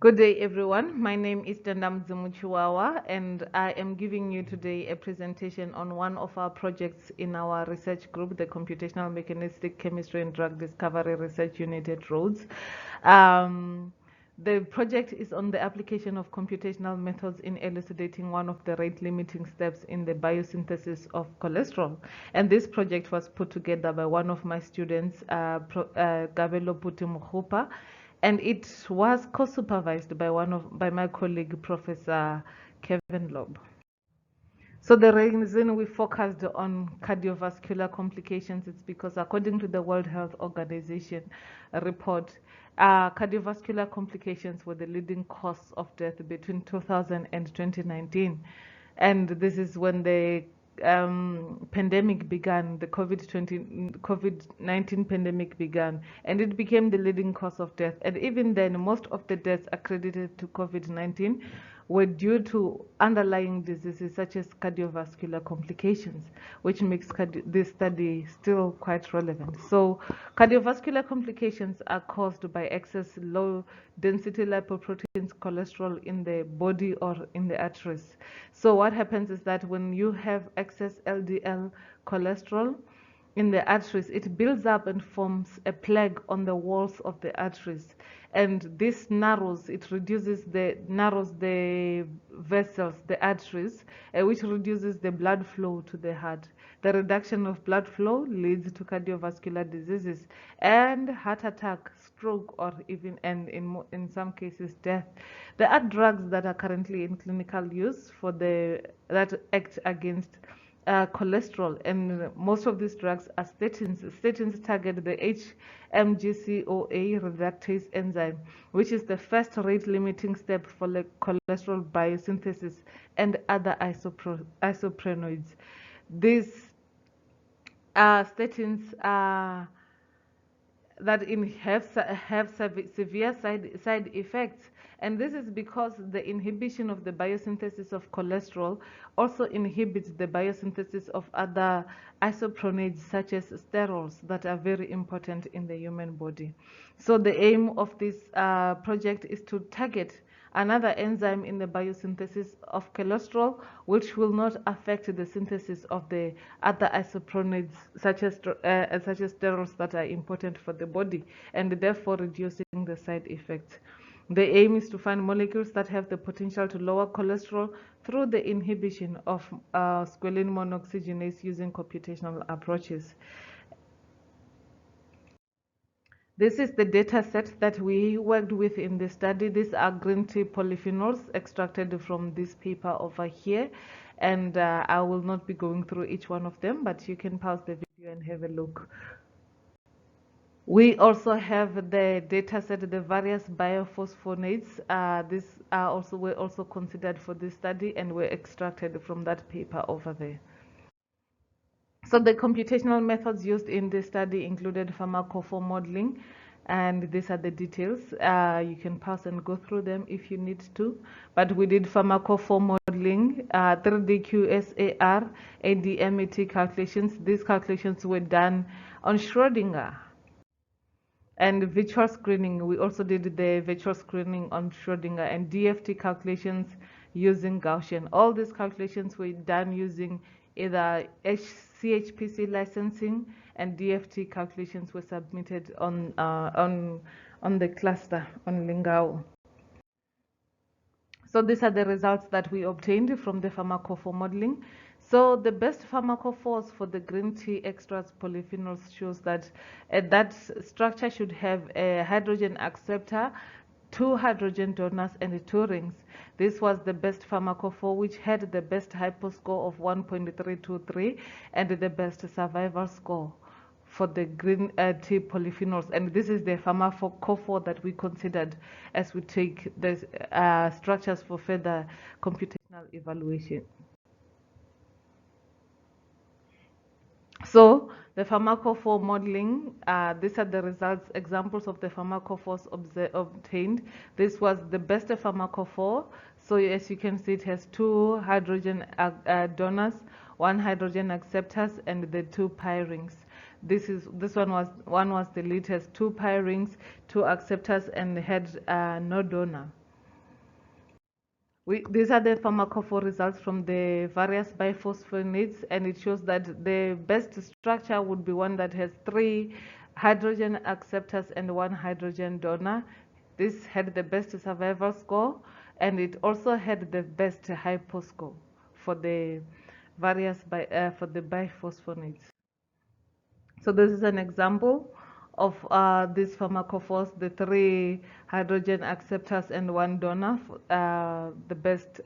Good day, everyone. My name is Tendamudzimu Tshiwawa, and I am giving you today a presentation on one of our projects in our research group, the Computational Mechanistic Chemistry and Drug Discovery Research Unit at Rhodes. The project is on the application of computational methods in elucidating one of the rate-limiting steps in the biosynthesis of cholesterol. And this project was put together by one of my students, Gabelo Puti, and it was co-supervised by my colleague, Professor Kevin Loeb. So the reason we focused on cardiovascular complications is because according to the World Health Organization report, cardiovascular complications were the leading cause of death between 2000 and 2019. And this is when the pandemic began, the COVID-19 pandemic began, and it became the leading cause of death. And even then, most of the deaths accredited to COVID-19 were due to underlying diseases such as cardiovascular complications, which makes this study still quite relevant. So cardiovascular complications are caused by excess low density lipoproteins, cholesterol in the body or in the arteries. So what happens is that when you have excess LDL cholesterol in the arteries, it builds up and forms a plaque on the walls of the arteries, and this narrows the vessels, the arteries, which reduces the blood flow to the heart. The reduction of blood flow leads to cardiovascular diseases and heart attack, stroke, or even in some cases death. There are drugs that are currently in clinical use that act against cholesterol, and most of these drugs are statins. Statins target the HMG-CoA reductase enzyme, which is the first rate-limiting step for the cholesterol biosynthesis and other isoprenoids. These statins have severe side effects, and this is because the inhibition of the biosynthesis of cholesterol also inhibits the biosynthesis of other isoprenoids such as sterols that are very important in the human body. So the aim of this project is to target another enzyme in the biosynthesis of cholesterol, which will not affect the synthesis of the other isoprenoids such as sterols that are important for the body, and therefore reducing the side effects. The aim is to find molecules that have the potential to lower cholesterol through the inhibition of squalene monoxygenase using computational approaches. This is the data set that we worked with in the study. These are green tea polyphenols extracted from this paper over here, and I will not be going through each one of them, but you can pause the video and have a look. We also have the data set, the various biophosphonates. Were also considered for this study and were extracted from that paper over there. So the computational methods used in this study included pharmacophore modeling, and these are the details. You can pause and go through them if you need to, but we did pharmacophore modeling, 3D QSAR, ADMET calculations. These calculations were done on Schrödinger. And virtual screening, we also did the virtual screening on Schrödinger, and DFT calculations using Gaussian. All these calculations were done using either CHPC licensing, and DFT calculations were submitted on the cluster on Lingao. So these are the results that we obtained from the pharmacophore modeling. So the best pharmacophores for the green tea extracts polyphenols shows that that structure should have a hydrogen acceptor, 2 hydrogen donors, and 2 rings. This was the best pharmacophore, which had the best hyposcore of 1.323 and the best survival score for the green tea polyphenols. And this is the pharmacophore that we considered as we take the structures for further computational evaluation. So the pharmacophore modeling, these are the results, examples of the pharmacophores obtained. This was the best pharmacophore. So as you can see, it has 2 hydrogen donors, 1 hydrogen acceptors, and the 2 pi rings. This one was the latest, 2 pi rings, 2 acceptors, and had no donor. These are the pharmacophore results from the various biphosphonates, and it shows that the best structure would be one that has 3 hydrogen acceptors and 1 hydrogen donor. This had the best survival score, and it also had the best hypo score for the for the biphosphonates. So this is an example of these pharmacophores, the 3 hydrogen acceptors and 1 donor, the best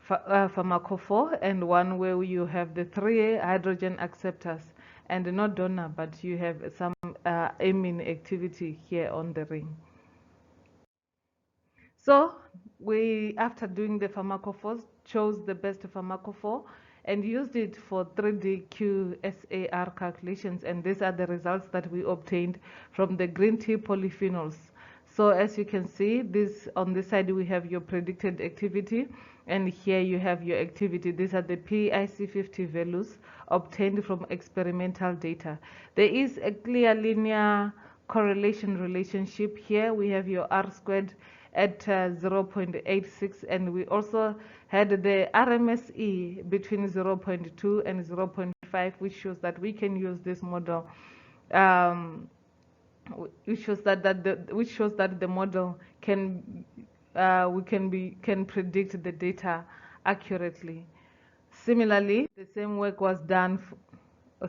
pharmacophore, and one where you have the 3 hydrogen acceptors and not donor, but you have some amine activity here on the ring. So we, after doing the pharmacophores, chose the best pharmacophore and used it for 3D QSAR calculations, and these are the results that we obtained from the green tea polyphenols. So as you can see, this on this side we have your predicted activity, and here you have your activity. These are the PIC50 values obtained from experimental data. There is a clear linear correlation relationship here. We have your R squared at 0.86, and we also had the RMSE between 0.2 and 0.5, which shows that we can use this model, which shows that the model can can predict the data accurately. Similarly, the same work was done for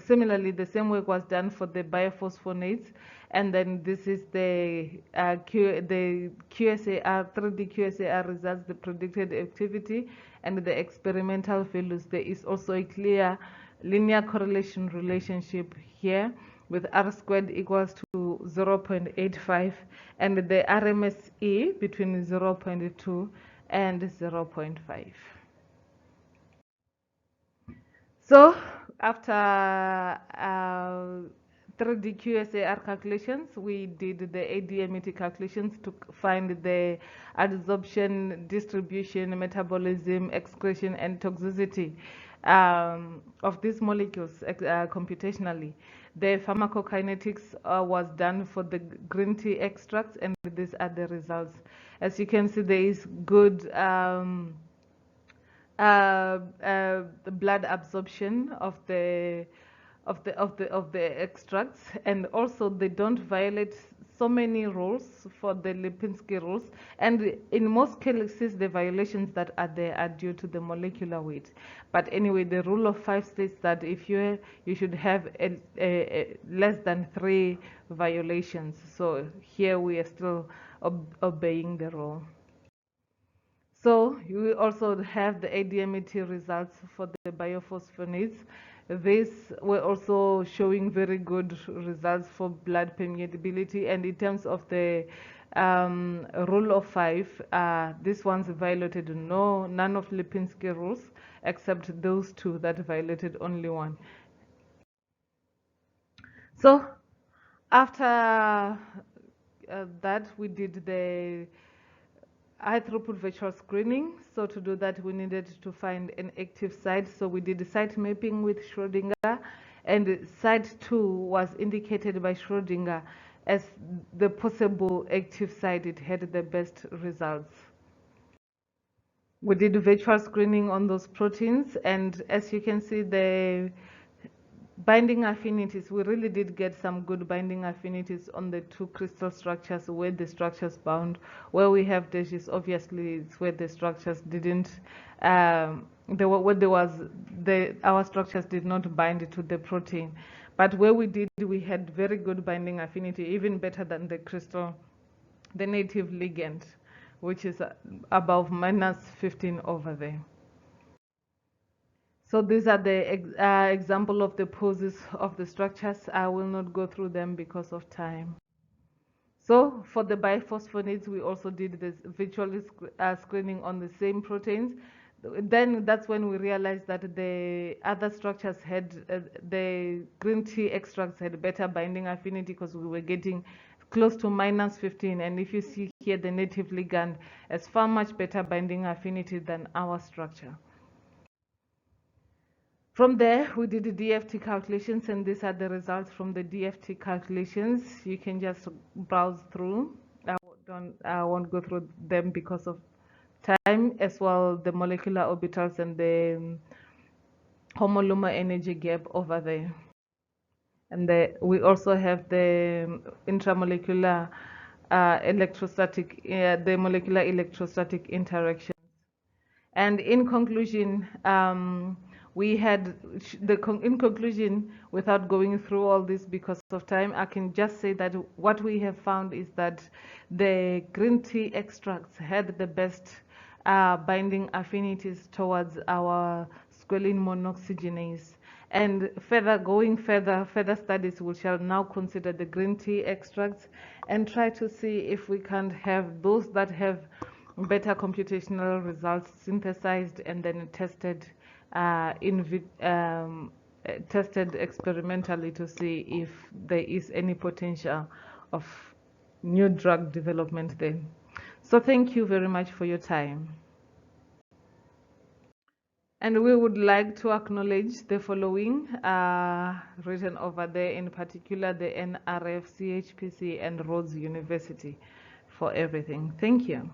the biophosphonates, and then this is the QSAR 3D QSAR results, the predicted activity and the experimental values. There is also a clear linear correlation relationship here with R squared equals to 0.85 and the RMSE between 0.2 and 0.5. So after 3D QSAR calculations, we did the ADMET calculations to find the adsorption, distribution, metabolism, excretion, and toxicity of these molecules computationally. The pharmacokinetics was done for the green tea extracts, and these are the results. As you can see, there is good the blood absorption of the extracts, and also they don't violate so many rules for the Lipinski rules, and in most cases the violations that are there are due to the molecular weight. But anyway, the rule of 5 states that if you should have a less than 3 violations. So here we are still obeying the rule. So you also have the ADMET results for the biophosphonates. These were also showing very good results for blood permeability, and in terms of the rule of 5, these ones violated none of Lipinski rules except those 2 that violated only 1. So after that, we did the high throughput virtual screening. So to do that, we needed to find an active site. So we did the site mapping with Schrödinger, and site 2 was indicated by Schrödinger as the possible active site. It had the best results. We did virtual screening on those proteins, and as you can see, the binding affinities, we really did get some good binding affinities on the 2 crystal structures where the structures bound. Where we have dashes, obviously it's where the structures didn't our structures did not bind to the protein. But where we did, we had very good binding affinity, even better than the native ligand, which is above -15 over there. So these are the example of the poses of the structures. I will not go through them because of time. So for the biphosphonates, we also did this visual screening on the same proteins. Then that's when we realized that the other structures had, the green tea extracts had better binding affinity because we were getting close to -15. And if you see here, the native ligand has far much better binding affinity than our structure. From there, we did the DFT calculations, and these are the results from the DFT calculations. You can just browse through. I won't go through them because of time, as well the molecular orbitals and the homolunar energy gap over there. And we also have the intramolecular the molecular electrostatic interactions. And in conclusion, in conclusion, without going through all this because of time, I can just say that what we have found is that the green tea extracts had the best binding affinities towards our squalene monoxygenase. And further studies we shall now consider the green tea extracts and try to see if we can have those that have better computational results synthesized and then tested tested experimentally to see if there is any potential of new drug development there. So thank you very much for your time. And we would like to acknowledge the following written over there, in particular the NRF, CHPC, and Rhodes University for everything. Thank you.